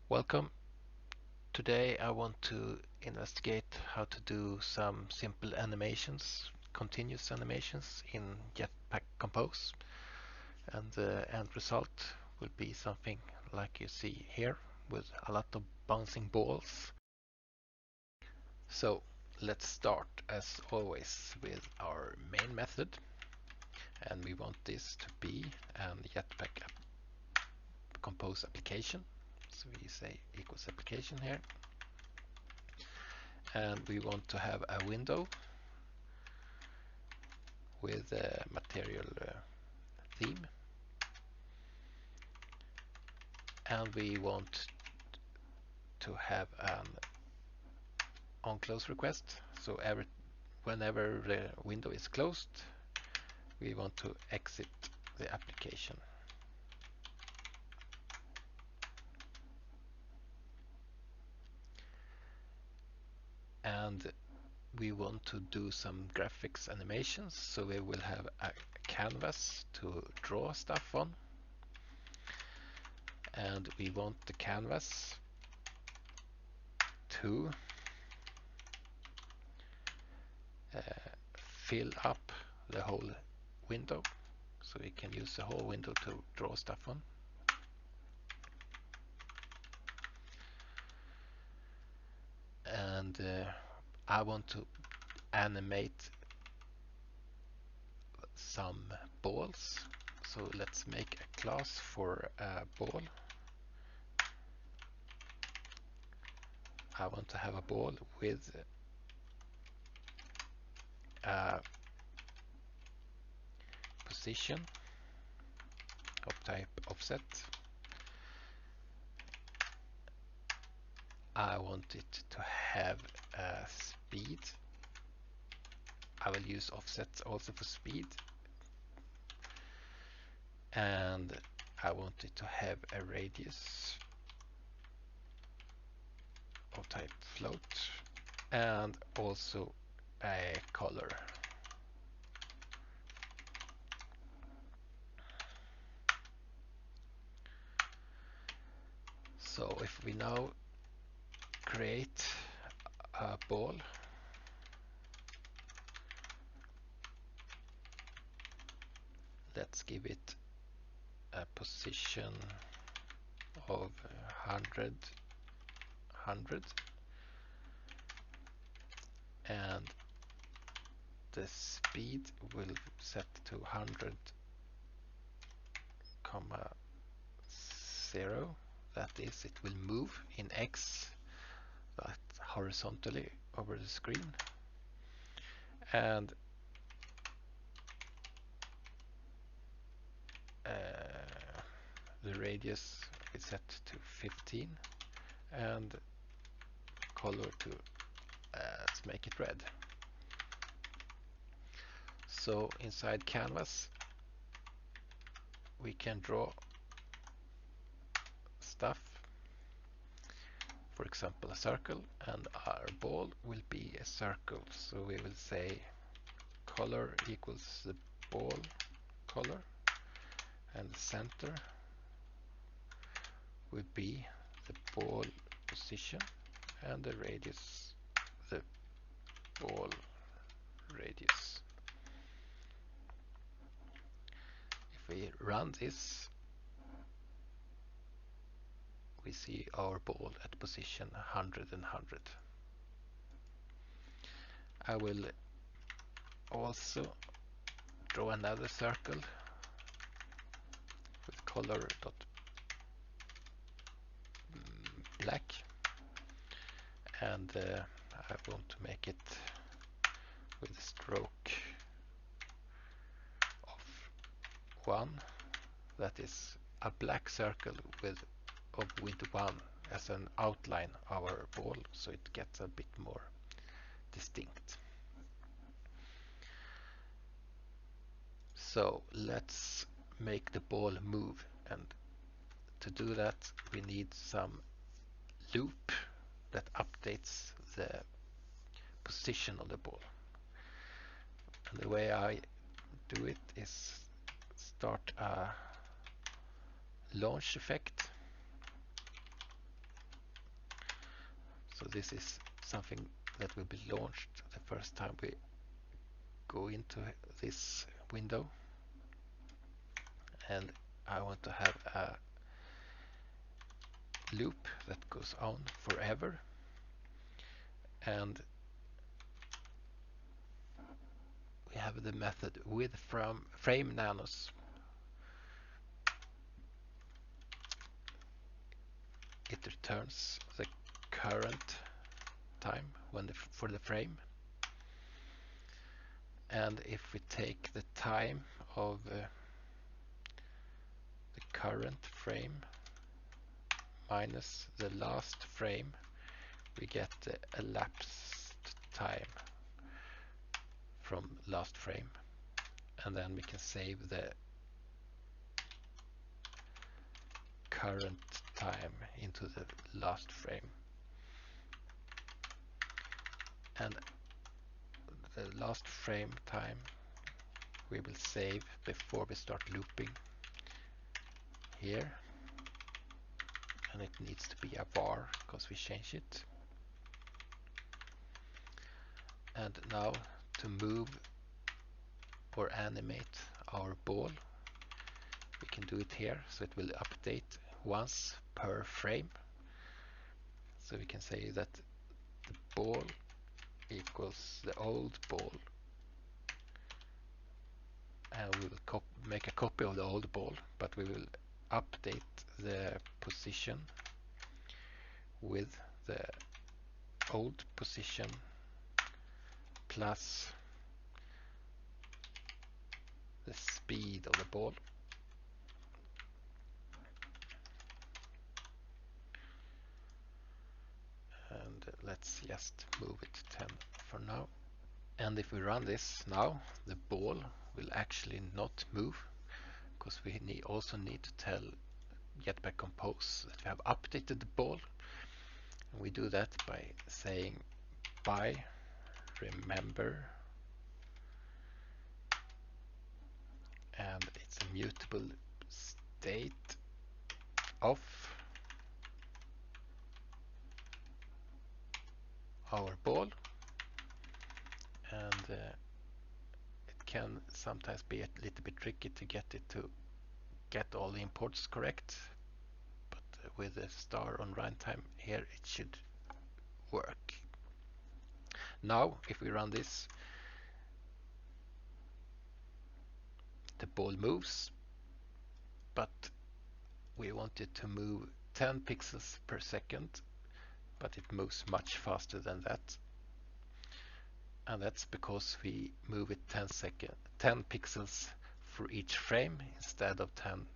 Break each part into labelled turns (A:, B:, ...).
A: Welcome. Today I want to investigate how to do some simple animations, continuous animations in Jetpack Compose, and the end result will be something like you see here with a lot of bouncing balls. So let's start as always with our main method, and we want this to be an Jetpack Compose application. So we say equals application here. And we want to have a window with a material theme, and we want to have an on-close request. So whenever the window is closed, we want to exit the application. And we want to do some graphics animations, so we will have a canvas to draw stuff on, and we want the canvas to fill up the whole window, so we can use the whole window to draw stuff on. And I want to animate some balls, so let's make a class for a ball. I want to have a ball with a position of type offset. I want it to have a speed. I will use offset also for speed, and I want it to have a radius of type float, and also a color. So if we now create a ball, let's give it a position of 100, and the speed will set to 100,0. That is, it will move in X, that horizontally over the screen, and the radius is set to 15, and color to let's make it red. So inside canvas we can draw stuff, for example a circle, and our ball will be a circle. So we will say color equals the ball color, and the center will be the ball position, and the radius the ball radius. If we run this, we see our ball at position 100 and 100. I will also draw another circle with color dot black, and I want to make it with a stroke of 1. That is a black circle with 1 as an outline of our ball, so it gets a bit more distinct. So let's make the ball move, and to do that we need some loop that updates the position of the ball. And the way I do it is start a launch effect, this is something that will be launched the first time we go into this window, and I want to have a loop that goes on forever, and we have the method with from frame nanos. It returns the current time for the frame, and if we take the time of the current frame minus the last frame, we get the elapsed time from last frame, and then we can save the current time into the last frame, and the last frame time we will save before we start looping here, and it needs to be a var because we change it. And now to move or animate our ball, we can do it here, so it will update once per frame. So we can say that the ball equals the old ball, and we will make a copy of the old ball, but we will update the position with the old position plus the speed of the ball. And let's just move it 10 for now. And if we run this now, the ball will actually not move, because we also need to tell Jetpack Compose that we have updated the ball. And we do that by saying by remember, and it's a mutable state of our ball, and it can sometimes be a little bit tricky to get it to get all the imports correct, but with the star on runtime here it should work. Now if we run this, the ball moves, but we want it to move 10 pixels per second, but it moves much faster than that, and that's because we move it 10 pixels for each frame instead of 10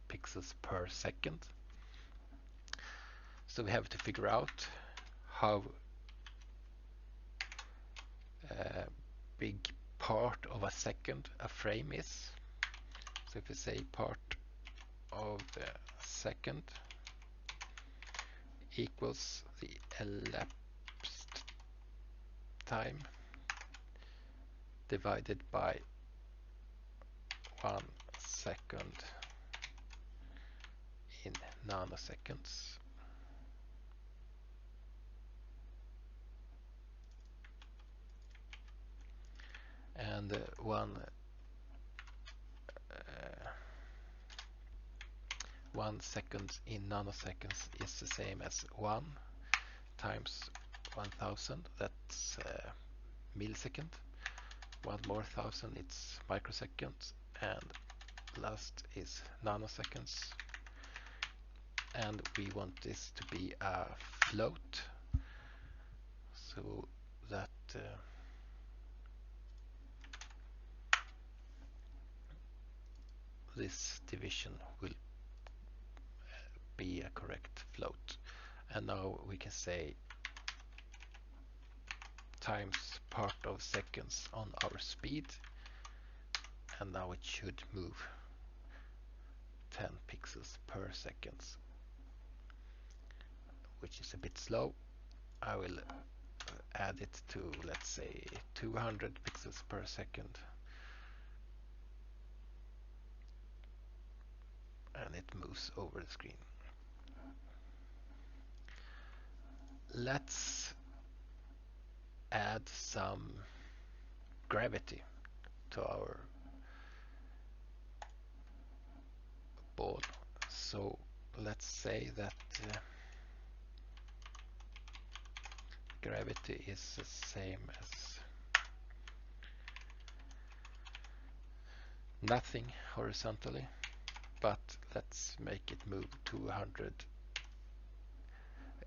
A: pixels per second. So we have to figure out how big part of a second a frame is. So if we say part of the second equals the elapsed time divided by 1 second in nanoseconds. And 1 second in nanoseconds is the same as 1 times 1000, that's millisecond. 1 more thousand, it's microseconds, and last is nanoseconds. And we want this to be a float, so that this division will be a correct float. And now we can say times part of seconds on our speed, and now it should move 10 pixels per second, which is a bit slow. I will add it to, let's say, 200 pixels per second, and it moves over the screen. Let's add some gravity to our ball. So let's say that gravity is the same as nothing horizontally, but let's make it move 200,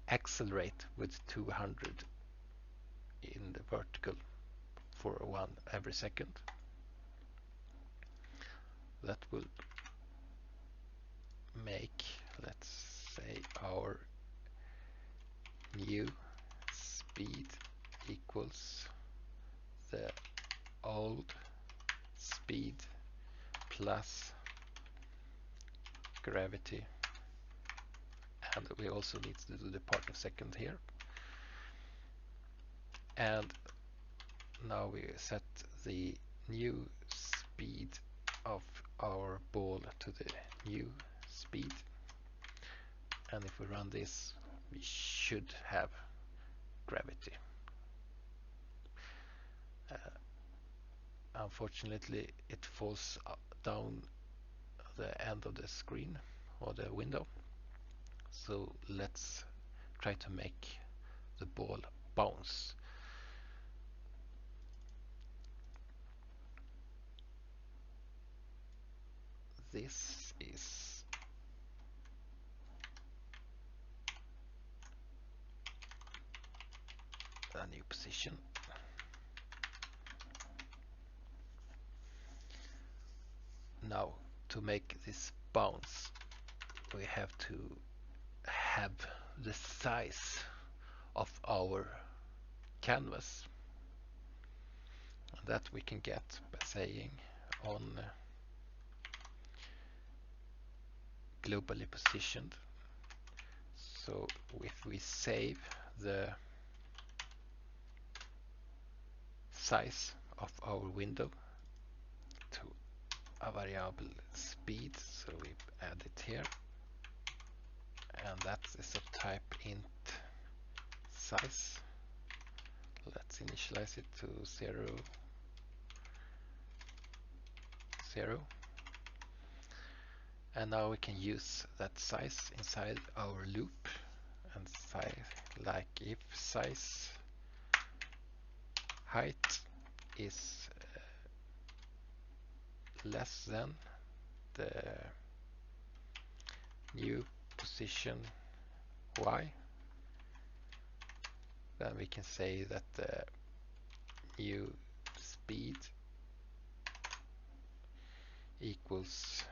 A: accelerate with 200 in the vertical for one every second. That will make, let's say, our new speed equals the old speed plus gravity, and we also need to do the part of second here. And now we set the new speed of our ball to the new speed, and if we run this, we should have gravity. Unfortunately, it falls down the end of the screen or the window, so let's try to make the ball bounce. This is a new position. Now, to make this bounce, we have to have the size of our canvas. That we can get by saying on globally positioned. So if we save the size of our window to a variable speed, so we add it here, and that is a type int size. Let's initialize it to 0, 0. And now we can use that size inside our loop and say like if size height is less than the new position y, then we can say that the new speed equals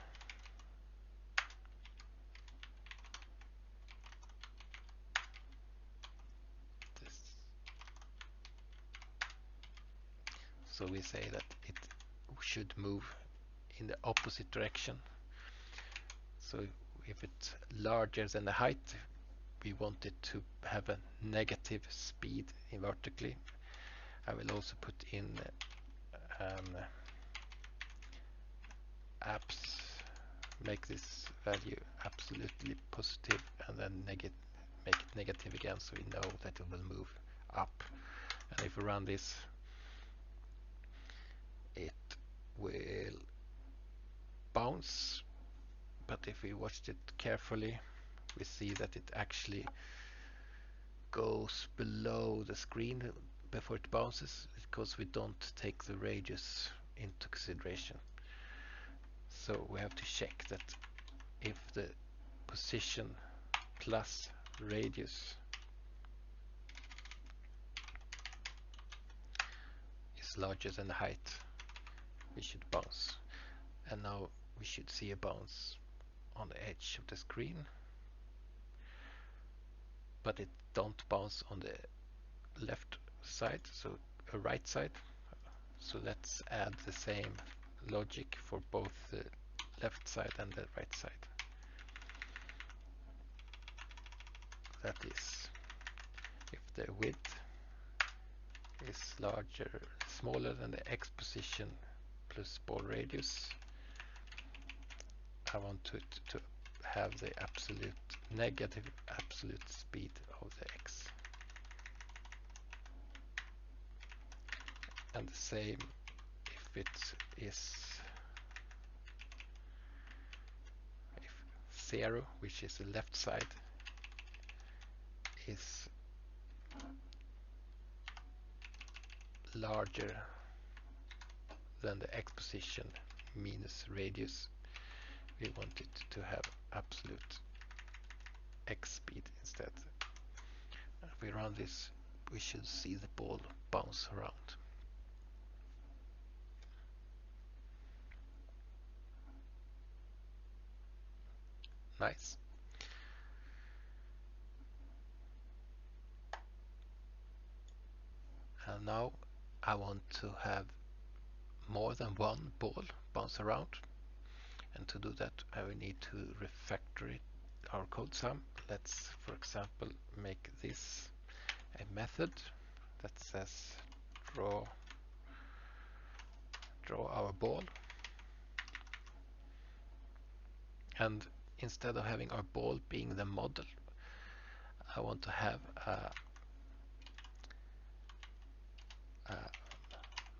A: this. So we say that it should move in the opposite direction. So if it's larger than the height, we want it to have a negative speed in vertically. I will also put in make this value absolutely positive and then make it negative again, so we know that it will move up. And if we run this, it will bounce, but if we watched it carefully, we see that it actually goes below the screen before it bounces, because we don't take the radius into consideration. So we have to check that if the position plus radius is larger than the height, we should bounce. And now we should see a bounce on the edge of the screen, but it don't bounce on the left side, so a right side. So let's add the same logic for both the left side and the right side. That is, if the width is smaller than the x position plus ball radius, I want it to have the negative absolute speed of the x. and the same if it is if 0, which is the left side, is larger than the x position minus radius. We want it to have absolute x speed instead. If we run this, we should see the ball bounce around. Nice. And now I want to have more than one ball bounce around. And to do that, I will need to refactor it, our code sum. Let's, for example, make this a method that says draw our ball. And instead of having our ball being the model, I want to have a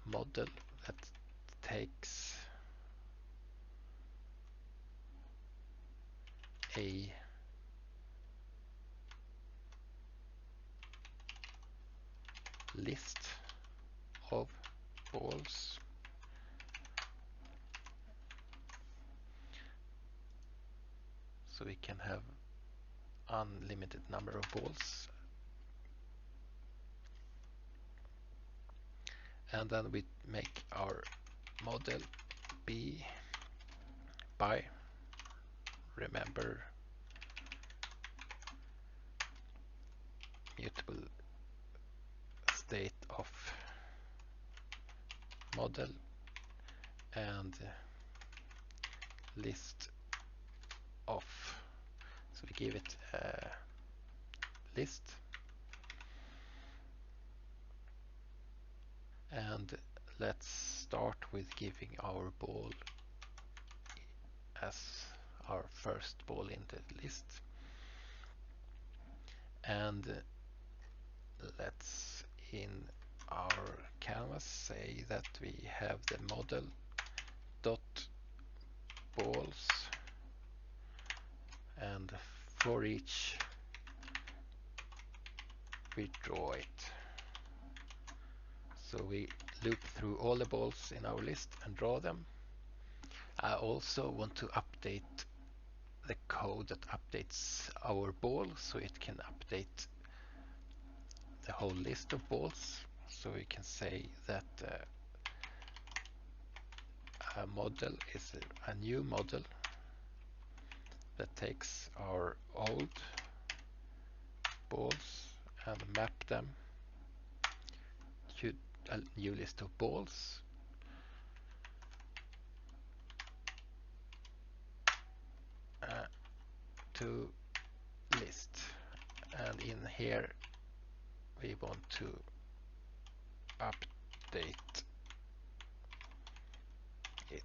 A: model that takes a list of balls so we can have unlimited number of balls, and then we make our model be by, remember, mutable state of model and list of, so we give it a list, and let's start with giving our ball as our first ball in the list, and let's in our canvas say that we have the model dot balls, and for each we draw it. So we loop through all the balls in our list and draw them. I also want to update the code that updates our ball so it can update the whole list of balls. So we can say that a model is a new model that takes our old balls and map them to a new list of balls. To list, and in here we want to update it.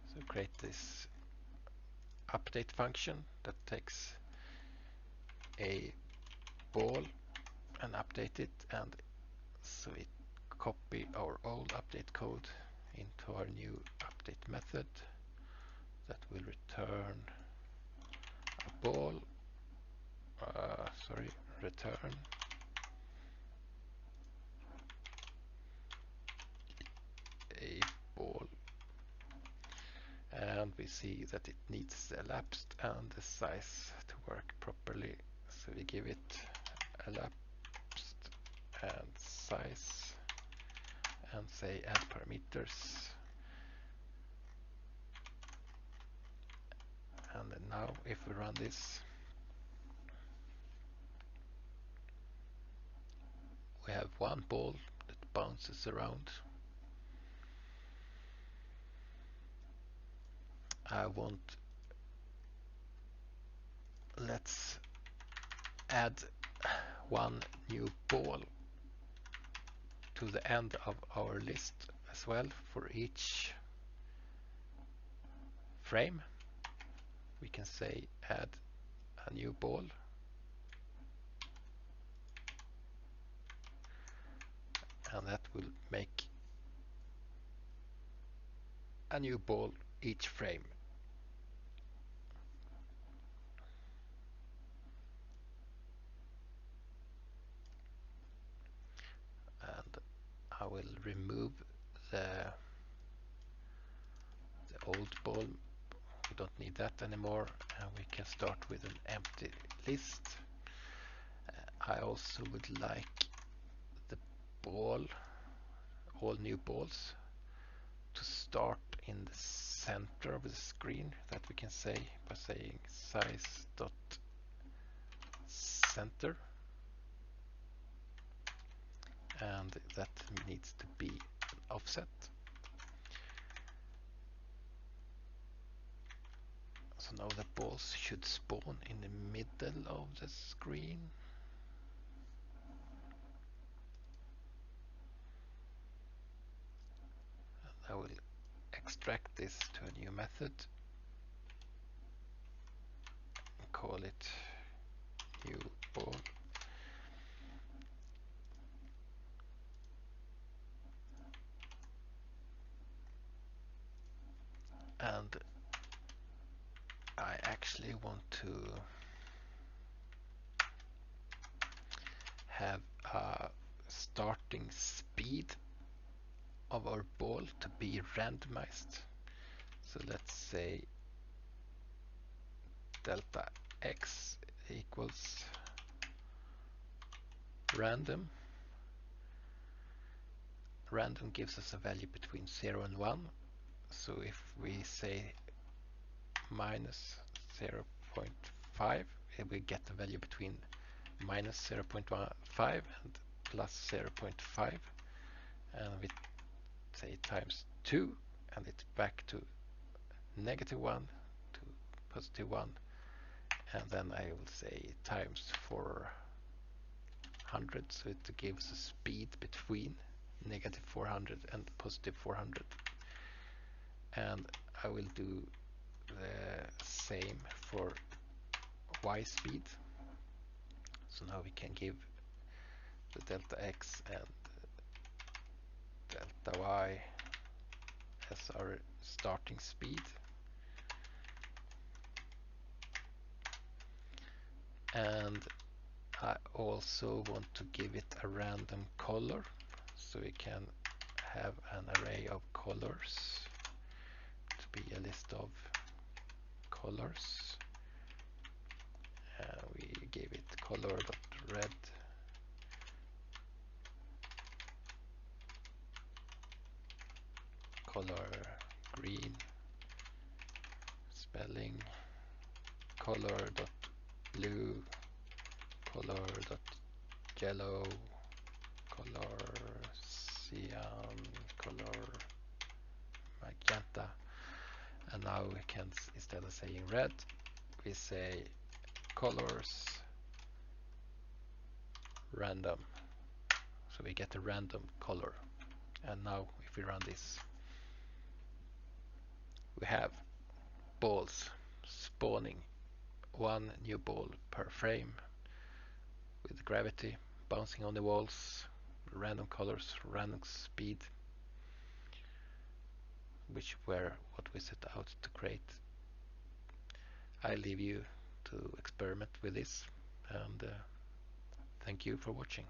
A: So create this update function that takes a ball and update it, and so we copy our old update code into our new update method that will return a ball, return a ball, and we see that it needs elapsed and the size to work properly, so we give it elapsed and size and say add parameters. And now if we run this, we have one ball that bounces around. Let's add one new ball to the end of our list as well. For each frame we can say add a new ball, and that will make a new ball each frame. And I will remove the old ball. We don't need that anymore, and we can start with an empty list. I also would like the ball, all new balls, to start in the center of the screen. That we can say by saying size dot center, and that needs to be an offset. So now the balls should spawn in the middle of the screen. I will extract this to a new method and call it new ball. And I actually want to have a starting speed of our ball to be randomized. So let's say delta x equals random. Random gives us a value between 0 and 1. So if we say minus 0.5, we get a value between minus 0.15 and plus 0.5. And we say times 2, and it's back to negative 1 to positive 1. And then I will say times 400, so it gives a speed between negative 400 and positive 400. And I will do the same for y speed. So now we can give the delta x and delta y as our starting speed. And I also want to give it a random color, so we can have an array of colors to be a list of colors. We gave it color.red, color green, spelling, color.blue, color.yellow, color cyan, color magenta. And now we can, instead of saying red, we say colors random. So we get a random color. And now if we run this, we have balls spawning, one new ball per frame, with gravity bouncing on the walls, random colors, random speed, which were what we set out to create. I leave you to experiment with this, and thank you for watching.